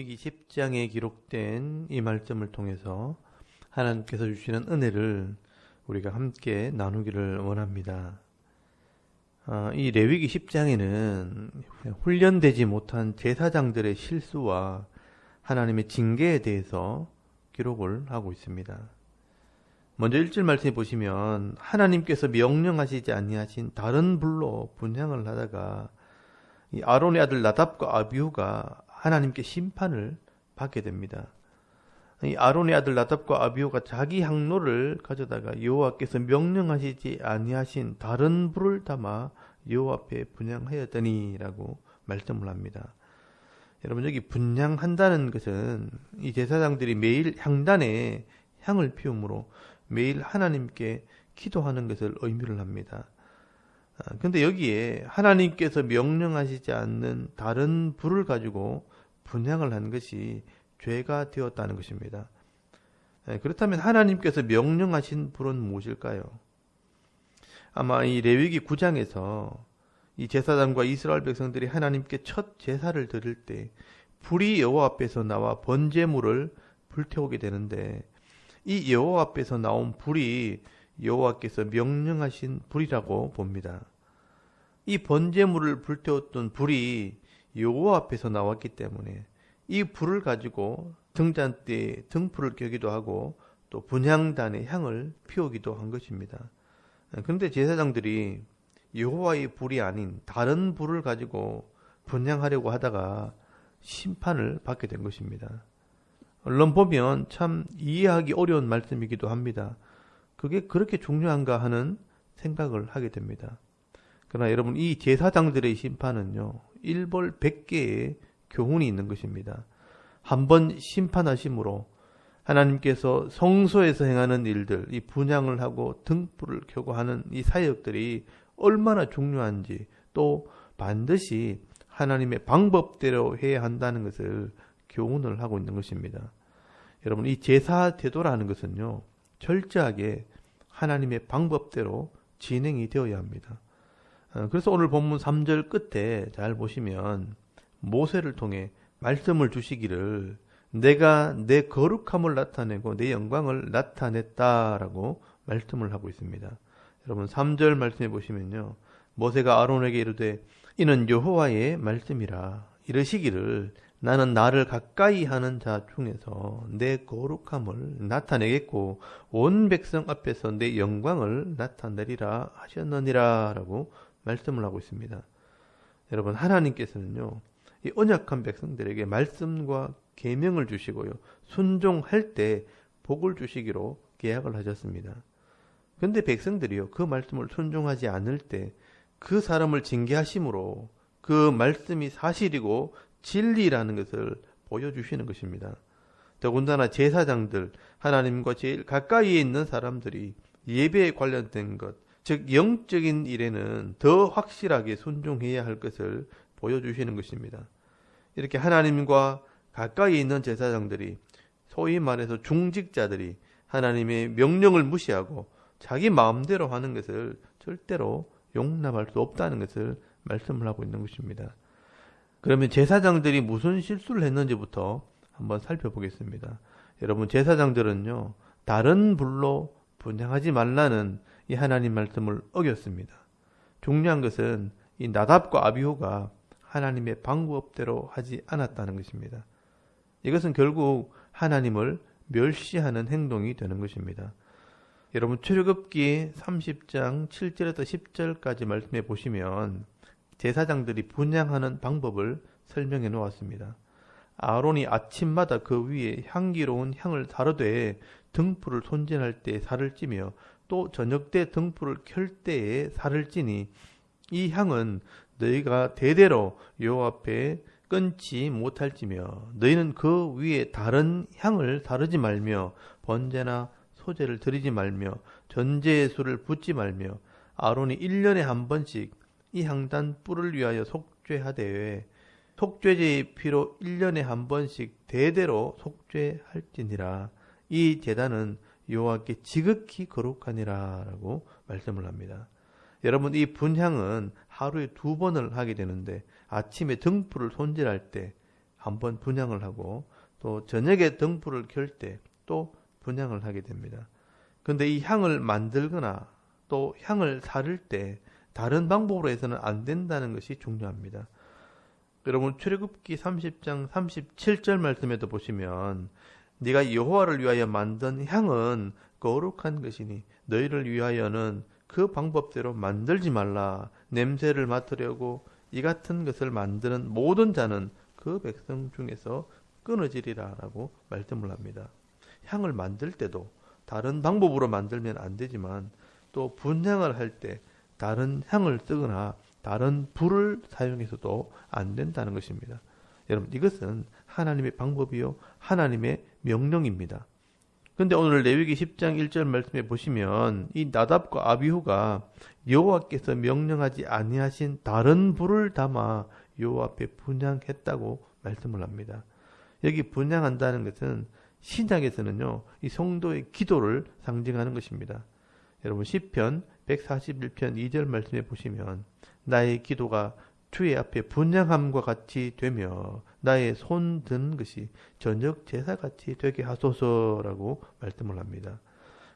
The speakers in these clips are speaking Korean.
레위기 10장에 기록된 이 말씀을 통해서 하나님께서 주시는 은혜를 우리가 함께 나누기를 원합니다. 이 레위기 10장에는 훈련되지 못한 제사장들의 실수와 하나님의 징계에 대해서 기록을 하고 있습니다. 먼저 1절 말씀해 보시면 하나님께서 명령하시지 아니하신 다른 불로 분향을 하다가 이 아론의 아들 나답과 아비후가 하나님께 심판을 받게 됩니다. 이 아론의 아들 나답과 아비후가 자기 향로를 가져다가 여호와께서 명령하시지 아니하신 다른 불을 담아 여호와 앞에 분향하였더니라고 말씀을 합니다. 여러분, 여기 분향한다는 것은 이 제사장들이 매일 향단에 향을 피움으로 매일 하나님께 기도하는 것을 의미를 합니다. 근데 여기에 하나님께서 명령하시지 않는 다른 불을 가지고 분향을 한 것이 죄가 되었다는 것입니다. 그렇다면 하나님께서 명령하신 불은 무엇일까요? 아마 이 레위기 9장에서 이 제사장과 이스라엘 백성들이 하나님께 첫 제사를 드릴 때 불이 여호와 앞에서 나와 번제물을 불태우게 되는데 이 여호와 앞에서 나온 불이 여호와께서 명령하신 불이라고 봅니다. 이 번제물을 불태웠던 불이 여호와 앞에서 나왔기 때문에 이 불을 가지고 등잔대에 등불을 켜기도 하고 또 분향단에 향을 피우기도 한 것입니다. 그런데 제사장들이 여호와의 불이 아닌 다른 불을 가지고 분향하려고 하다가 심판을 받게 된 것입니다. 얼른 보면 참 이해하기 어려운 말씀이기도 합니다. 그게 그렇게 중요한가 하는 생각을 하게 됩니다. 그러나 여러분, 이 제사장들의 심판은요, 일벌 100개의 교훈이 있는 것입니다. 한번 심판하심으로 하나님께서 성소에서 행하는 일들, 이 분향을 하고 등불을 켜고 하는 이 사역들이 얼마나 중요한지, 또 반드시 하나님의 방법대로 해야 한다는 것을 교훈을 하고 있는 것입니다. 여러분, 이 제사 태도라는 것은요, 철저하게 하나님의 방법대로 진행이 되어야 합니다. 그래서 오늘 본문 3절 끝에 잘 보시면 모세를 통해 말씀을 주시기를 내가 내 거룩함을 나타내고 내 영광을 나타냈다라고 말씀을 하고 있습니다. 여러분, 3절 말씀해 보시면요, 모세가 아론에게 이르되 이는 여호와의 말씀이라 이르시기를 나는 나를 가까이 하는 자 중에서 내 거룩함을 나타내겠고 온 백성 앞에서 내 영광을 나타내리라 하셨느니라 라고 말씀을 하고 있습니다. 여러분, 하나님께서는요, 이 언약한 백성들에게 말씀과 계명을 주시고요, 순종할 때 복을 주시기로 계약을 하셨습니다. 그런데 백성들이요, 그 말씀을 순종하지 않을 때 그 사람을 징계하심으로 그 말씀이 사실이고 진리라는 것을 보여주시는 것입니다. 더군다나 제사장들, 하나님과 제일 가까이에 있는 사람들이 예배에 관련된 것, 즉 영적인 일에는 더 확실하게 순종해야 할 것을 보여주시는 것입니다. 이렇게 하나님과 가까이 있는 제사장들이, 소위 말해서 중직자들이 하나님의 명령을 무시하고 자기 마음대로 하는 것을 절대로 용납할 수 없다는 것을 말씀을 하고 있는 것입니다. 그러면 제사장들이 무슨 실수를 했는지부터 한번 살펴보겠습니다. 여러분, 제사장들은요, 다른 불로 분향하지 말라는 이 하나님 말씀을 어겼습니다. 중요한 것은 이 나답과 아비후가 하나님의 방법대로 하지 않았다는 것입니다. 이것은 결국 하나님을 멸시하는 행동이 되는 것입니다. 여러분, 출애굽기 30장 7절에서 10절까지 말씀해 보시면 제사장들이 분향하는 방법을 설명해 놓았습니다. 아론이 아침마다 그 위에 향기로운 향을 사르되 등불을 손질할 때 살을 찌며 또 저녁 때 등불을 켤 때에 살을 찌니 이 향은 너희가 대대로 여호와 앞에 끊지 못할지며 너희는 그 위에 다른 향을 사르지 말며 번제나 소제를 드리지 말며 전제의 술을 붓지 말며 아론이 1년에 한 번씩 이 향단 뿔을 위하여 속죄하되 속죄제의 피로 1년에 한 번씩 대대로 속죄할지니라. 이 제단은 여호와께 지극히 거룩하니라 라고 말씀을 합니다. 여러분, 이 분향은 하루에 2번을 하게 되는데 아침에 등불을 손질할 때 한번 분향을 하고 또 저녁에 등불을 켤 때 또 분향을 하게 됩니다. 그런데 이 향을 만들거나 또 향을 사를 때 다른 방법으로 해서는 안 된다는 것이 중요합니다. 여러분 출애굽기 30장 37절 말씀에도 보시면 네가 여호와를 위하여 만든 향은 거룩한 것이니 너희를 위하여는 그 방법대로 만들지 말라. 냄새를 맡으려고 이 같은 것을 만드는 모든 자는 그 백성 중에서 끊어지리라 라고 말씀을 합니다. 향을 만들 때도 다른 방법으로 만들면 안 되지만 또 분향을 할 때 다른 향을 쓰거나 다른 불을 사용해서도 안 된다는 것입니다. 여러분 이것은 하나님의 방법이요 하나님의 명령입니다. 근데 오늘 레위기 10장 1절 말씀에 보시면 이 나답과 아비후가 여호와께서 명령하지 아니하신 다른 불을 담아 여호와 앞에 분향했다고 말씀을 합니다. 여기 분향한다는 것은 신약에서는요 이 성도의 기도를 상징하는 것입니다. 여러분 시편 141편 2절 말씀에 보시면 나의 기도가 주의 앞에 분향함과 같이 되며 나의 손 든 것이 저녁 제사같이 되게 하소서라고 말씀을 합니다.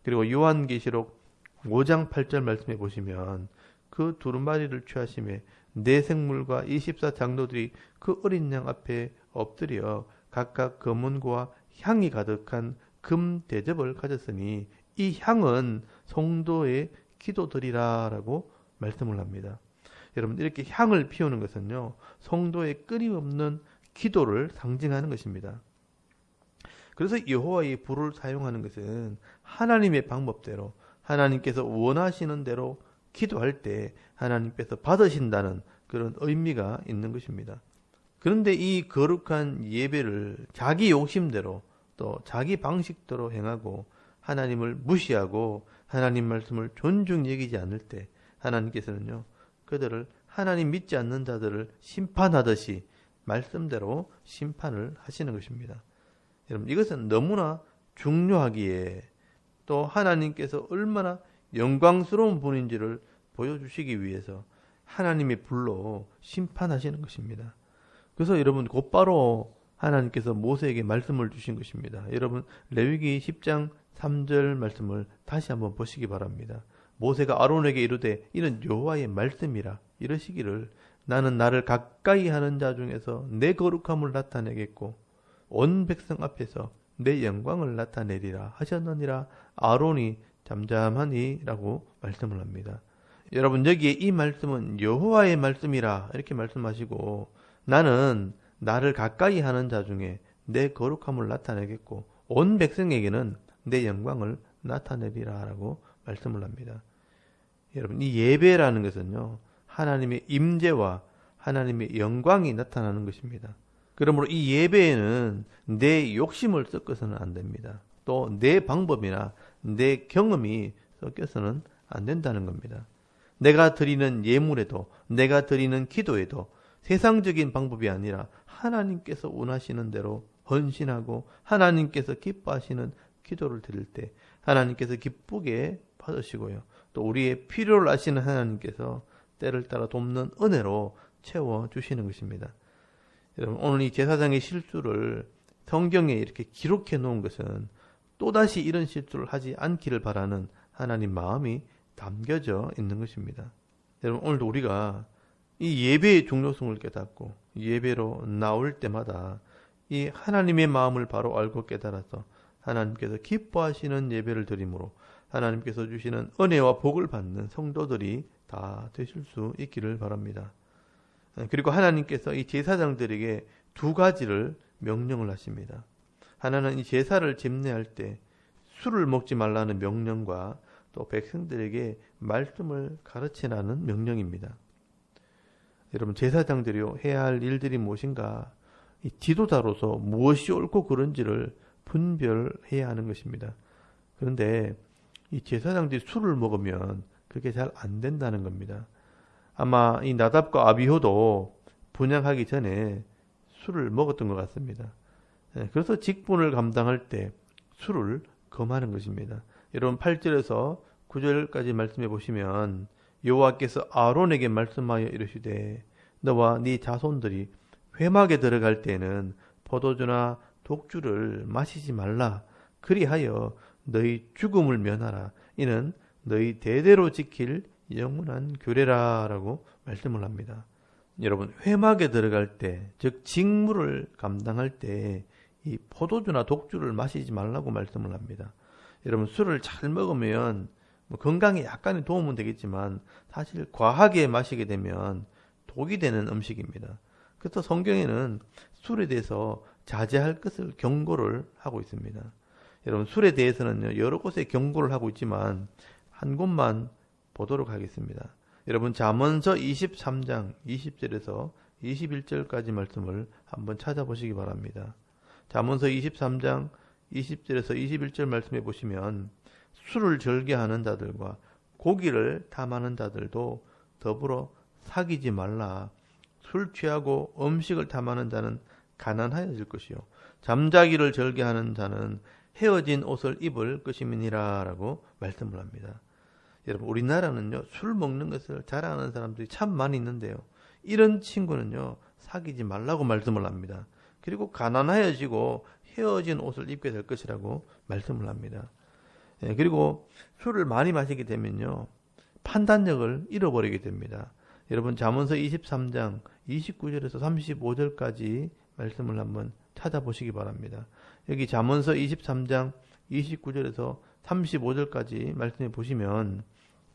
그리고 요한계시록 5장 8절 말씀에 보시면 그 두루마리를 취하심에 네 생물과 24장로들이 그 어린 양 앞에 엎드려 각각 검은고와 향이 가득한 금 대접을 가졌으니 이 향은 성도의 기도들이라 라고 말씀을 합니다. 여러분 이렇게 향을 피우는 것은요 성도의 끊임없는 기도를 상징하는 것입니다. 그래서 여호와의 불을 사용하는 것은 하나님의 방법대로 하나님께서 원하시는 대로 기도할 때 하나님께서 받으신다는 그런 의미가 있는 것입니다. 그런데 이 거룩한 예배를 자기 욕심대로 또 자기 방식대로 행하고 하나님을 무시하고 하나님 말씀을 존중히 여기지 않을 때 하나님께서는요 그들을 하나님 믿지 않는 자들을 심판하듯이 말씀대로 심판을 하시는 것입니다. 여러분 이것은 너무나 중요하기에 또 하나님께서 얼마나 영광스러운 분인지를 보여주시기 위해서 하나님의 불로 심판하시는 것입니다. 그래서 여러분 곧바로 하나님께서 모세에게 말씀을 주신 것입니다. 여러분 레위기 10장 3절 말씀을 다시 한번 보시기 바랍니다. 모세가 아론에게 이르되 이는 여호와의 말씀이라 이러시기를 나는 나를 가까이 하는 자 중에서 내 거룩함을 나타내겠고 온 백성 앞에서 내 영광을 나타내리라 하셨느니라. 아론이 잠잠하니 라고 말씀을 합니다. 여러분 여기에 이 말씀은 여호와의 말씀이라 이렇게 말씀하시고 나는 나를 가까이 하는 자 중에 내 거룩함을 나타내겠고 온 백성에게는 내 영광을 나타내리라 라고 말씀을 합니다. 여러분 이 예배라는 것은요 하나님의 임재와 하나님의 영광이 나타나는 것입니다. 그러므로 이 예배에는 내 욕심을 섞어서는 안 됩니다. 또 내 방법이나 내 경험이 섞여서는 안 된다는 겁니다. 내가 드리는 예물에도 내가 드리는 기도에도 세상적인 방법이 아니라 하나님께서 원하시는 대로 헌신하고 하나님께서 기뻐하시는 기도를 드릴 때 하나님께서 기쁘게 받으시고요. 또 우리의 필요를 아시는 하나님께서 때를 따라 돕는 은혜로 채워주시는 것입니다. 여러분 오늘 이 제사장의 실수를 성경에 이렇게 기록해 놓은 것은 또다시 이런 실수를 하지 않기를 바라는 하나님 마음이 담겨져 있는 것입니다. 여러분 오늘도 우리가 이 예배의 중요성을 깨닫고 예배로 나올 때마다 이 하나님의 마음을 바로 알고 깨달아서 하나님께서 기뻐하시는 예배를 드림으로 하나님께서 주시는 은혜와 복을 받는 성도들이 다 되실 수 있기를 바랍니다. 그리고 하나님께서 이 제사장들에게 두 가지를 명령을 하십니다. 하나는 이 제사를 집례할 때 술을 먹지 말라는 명령과 또 백성들에게 말씀을 가르치라는 명령입니다. 여러분 제사장들이요 해야 할 일들이 무엇인가 이 지도자로서 무엇이 옳고 그른지를 분별해야 하는 것입니다. 그런데 이 제사장들이 술을 먹으면 그게 잘 안 된다는 겁니다. 아마 이 나답과 아비후도 분향하기 전에 술을 먹었던 것 같습니다. 그래서 직분을 감당할 때 술을 금하는 것입니다. 여러분 8절에서 9절까지 말씀해 보시면 여호와께서 아론에게 말씀하여 이르시되 너와 네 자손들이 회막에 들어갈 때는 포도주나 독주를 마시지 말라. 그리하여 너희 죽음을 면하라. 이는 너희 대대로 지킬 영원한 규례라 라고 말씀을 합니다. 여러분, 회막에 들어갈 때, 즉 직무를 감당할 때 이 포도주나 독주를 마시지 말라고 말씀을 합니다. 여러분, 술을 잘 먹으면 건강에 약간의 도움은 되겠지만 사실 과하게 마시게 되면 독이 되는 음식입니다. 그래서 성경에는 술에 대해서 자제할 것을 경고를 하고 있습니다. 여러분, 술에 대해서는 여러 곳에 경고를 하고 있지만 한 곳만 보도록 하겠습니다. 여러분, 잠언서 23장 20절에서 21절까지 말씀을 한번 찾아보시기 바랍니다. 잠언서 23장 20절에서 21절 말씀해 보시면 술을 즐겨하는 자들과 고기를 탐하는 자들도 더불어 사귀지 말라. 술 취하고 음식을 탐하는 자는 가난하여질 것이요 잠자기를 즐겨하는 자는 헤어진 옷을 입을 것임이니라 라고 말씀을 합니다. 여러분, 우리나라는요, 술 먹는 것을 자랑하는 사람들이 참 많이 있는데요, 이런 친구는요 사귀지 말라고 말씀을 합니다. 그리고 가난하여지고 헤어진 옷을 입게 될 것이라고 말씀을 합니다. 그리고 술을 많이 마시게 되면요 판단력을 잃어버리게 됩니다. 여러분, 잠언서 23장 29절에서 35절까지 말씀을 한번 찾아보시기 바랍니다. 여기 잠언서 23장 29절에서 35절까지 말씀해 보시면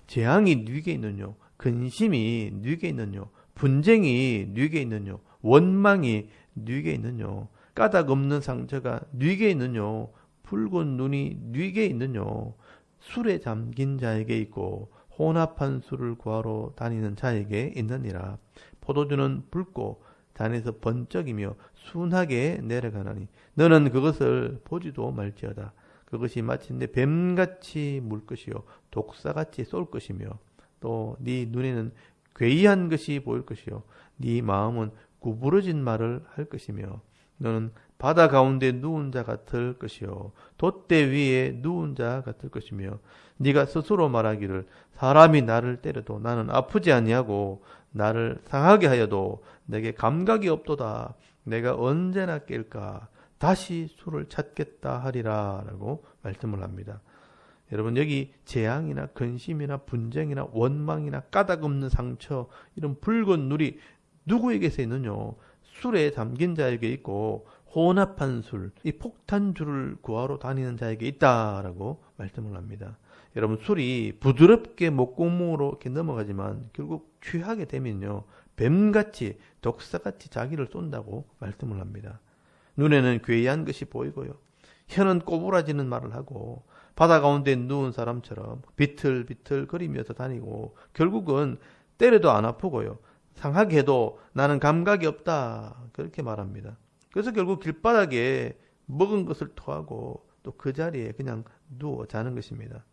재앙이 네게 있느뇨, 근심이 네게 있느뇨, 분쟁이 네게 있느뇨, 원망이 네게 있느뇨, 까닭 없는 상처가 네게 있느뇨, 붉은 눈이 네게 있느뇨, 술에 잠긴 자에게 있고 혼합한 술을 구하러 다니는 자에게 있느니라. 포도주는 붉고 잔에서 번쩍이며 순하게 내려가나니 너는 그것을 보지도 말지어다. 그것이 마침내 뱀같이 물 것이요 독사같이 쏠 것이며 또 네 눈에는 괴이한 것이 보일 것이요 네 마음은 구부러진 말을 할 것이며 너는 바다 가운데 누운 자 같을 것이요 돛대 위에 누운 자 같을 것이며 네가 스스로 말하기를 사람이 나를 때려도 나는 아프지 아니하고 나를 상하게 하여도 내게 감각이 없도다. 내가 언제나 깰까 다시 술을 찾겠다 하리라 라고 말씀을 합니다. 여러분, 여기 재앙이나 근심이나 분쟁이나 원망이나 까닭 없는 상처, 이런 붉은 눈이 누구에게서 있느뇨? 술에 잠긴 자에게 있고 혼합한 술, 이 폭탄주를 구하러 다니는 자에게 있다라고 말씀을 합니다. 여러분, 술이 부드럽게 목구멍으로 이렇게 넘어가지만 결국 취하게 되면요 뱀같이 독사같이 자기를 쏜다고 말씀을 합니다. 눈에는 괴이한 것이 보이고요 혀는 꼬부라지는 말을 하고 바다 가운데 누운 사람처럼 비틀비틀 거리면서 다니고 결국은 때려도 안 아프고요 상하게 해도 나는 감각이 없다 그렇게 말합니다. 그래서 결국 길바닥에 먹은 것을 토하고 또 그 자리에 그냥 누워 자는 것입니다.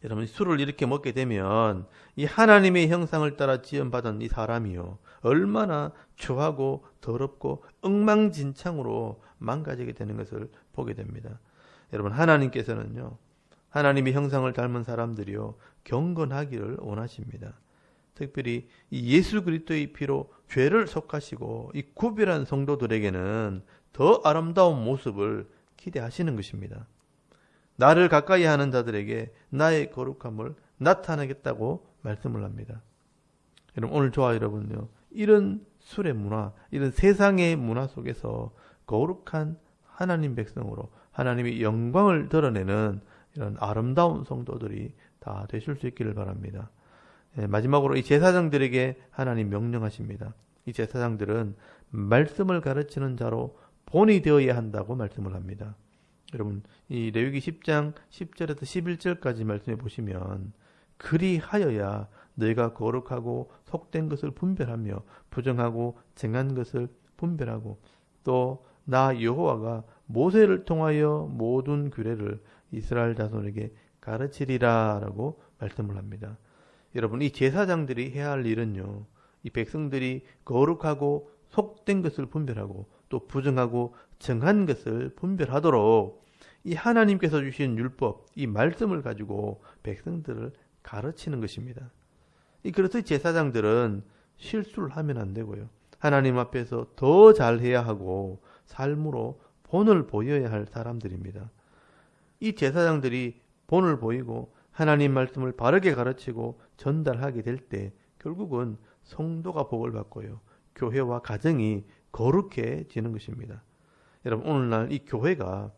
여러분, 술을 이렇게 먹게 되면 이 하나님의 형상을 따라 지음받은 이 사람이요 얼마나 추하고 더럽고 엉망진창으로 망가지게 되는 것을 보게 됩니다. 여러분, 하나님께서는요 하나님의 형상을 닮은 사람들이요 경건하기를 원하십니다. 특별히 이 예수 그리스도의 피로 죄를 속하시고 이 구별한 성도들에게는 더 아름다운 모습을 기대하시는 것입니다. 나를 가까이 하는 자들에게 나의 거룩함을 나타내겠다고 말씀을 합니다. 여러분, 오늘 저와 여러분요 이런 술의 문화, 이런 세상의 문화 속에서 거룩한 하나님 백성으로 하나님의 영광을 드러내는 이런 아름다운 성도들이 다 되실 수 있기를 바랍니다. 마지막으로 이 제사장들에게 하나님 명령하십니다. 이 제사장들은 말씀을 가르치는 자로 본이 되어야 한다고 말씀을 합니다. 여러분, 이 레위기 10장 10절에서 11절까지 말씀해 보시면 그리하여야 너희가 거룩하고 속된 것을 분별하며 부정하고 정한 것을 분별하고 또 나 여호와가 모세를 통하여 모든 규례를 이스라엘 자손에게 가르치리라 라고 말씀을 합니다. 여러분, 이 제사장들이 해야 할 일은요 이 백성들이 거룩하고 속된 것을 분별하고 또 부정하고 정한 것을 분별하도록 이 하나님께서 주신 율법, 이 말씀을 가지고 백성들을 가르치는 것입니다. 그래서 제사장들은 실수를 하면 안 되고요 하나님 앞에서 더 잘해야 하고 삶으로 본을 보여야 할 사람들입니다. 이 제사장들이 본을 보이고 하나님 말씀을 바르게 가르치고 전달하게 될 때 결국은 성도가 복을 받고요. 교회와 가정이 거룩해지는 것입니다. 여러분, 오늘날 이 교회가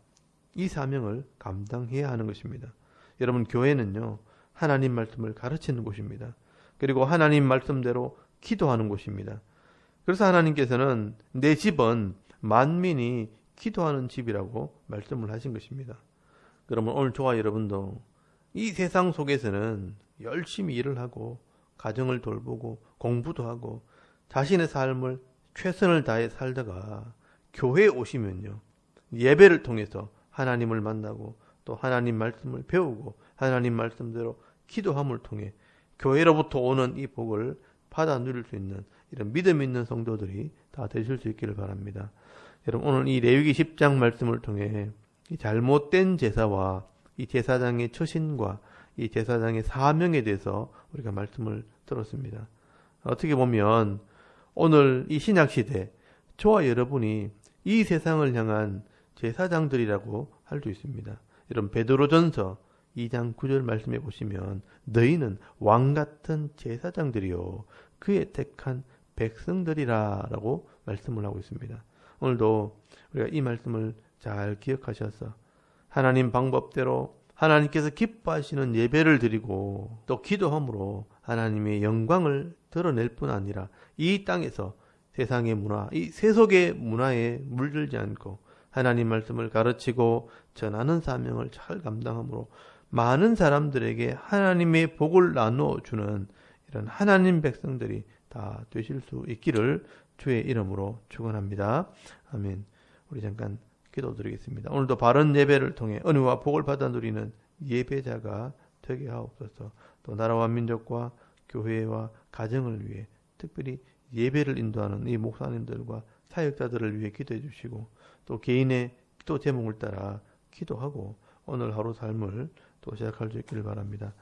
이 사명을 감당해야 하는 것입니다. 여러분, 교회는요, 하나님 말씀을 가르치는 곳입니다. 그리고 하나님 말씀대로 기도하는 곳입니다. 그래서 하나님께서는 내 집은 만민이 기도하는 집이라고 말씀을 하신 것입니다. 그러면 오늘 저와 여러분도 이 세상 속에서는 열심히 일을 하고 가정을 돌보고 공부도 하고 자신의 삶을 최선을 다해 살다가 교회에 오시면요, 예배를 통해서 하나님을 만나고 또 하나님 말씀을 배우고 하나님 말씀대로 기도함을 통해 교회로부터 오는 이 복을 받아 누릴 수 있는 이런 믿음 있는 성도들이 다 되실 수 있기를 바랍니다. 여러분, 오늘 이 레위기 10장 말씀을 통해 이 잘못된 제사와 이 제사장의 처신과 이 제사장의 사명에 대해서 우리가 말씀을 들었습니다. 어떻게 보면 오늘 이 신약시대 저와 여러분이 이 세상을 향한 제사장들이라고 할 수 있습니다. 여러분, 베드로전서 2장 9절 말씀해 보시면 너희는 왕같은 제사장들이요 그의 택한 백성들이라 라고 말씀을 하고 있습니다. 오늘도 우리가 이 말씀을 잘 기억하셔서 하나님 방법대로 하나님께서 기뻐하시는 예배를 드리고 또 기도함으로 하나님의 영광을 드러낼 뿐 아니라 이 땅에서 세상의 문화, 이 세속의 문화에 물들지 않고 하나님 말씀을 가르치고 전하는 사명을 잘 감당함으로 많은 사람들에게 하나님의 복을 나누어주는 이런 하나님 백성들이 다 되실 수 있기를 주의 이름으로 축원합니다. 아멘. 우리 잠깐 기도드리겠습니다. 오늘도 바른 예배를 통해 은혜와 복을 받아 누리는 예배자가 되게 하옵소서. 또 나라와 민족과 교회와 가정을 위해 특별히 예배를 인도하는 이 목사님들과 사역자들을 위해 기도해 주시고 또 개인의 기도 제목을 따라 기도하고 오늘 하루 삶을 또 시작할 수 있기를 바랍니다.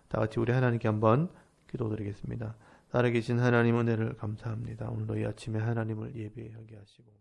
다 같이 우리 하나님께 한번 기도드리겠습니다. 살아계신 하나님 은혜를 감사합니다. 오늘도 이 아침에 하나님을 예배하게 하시고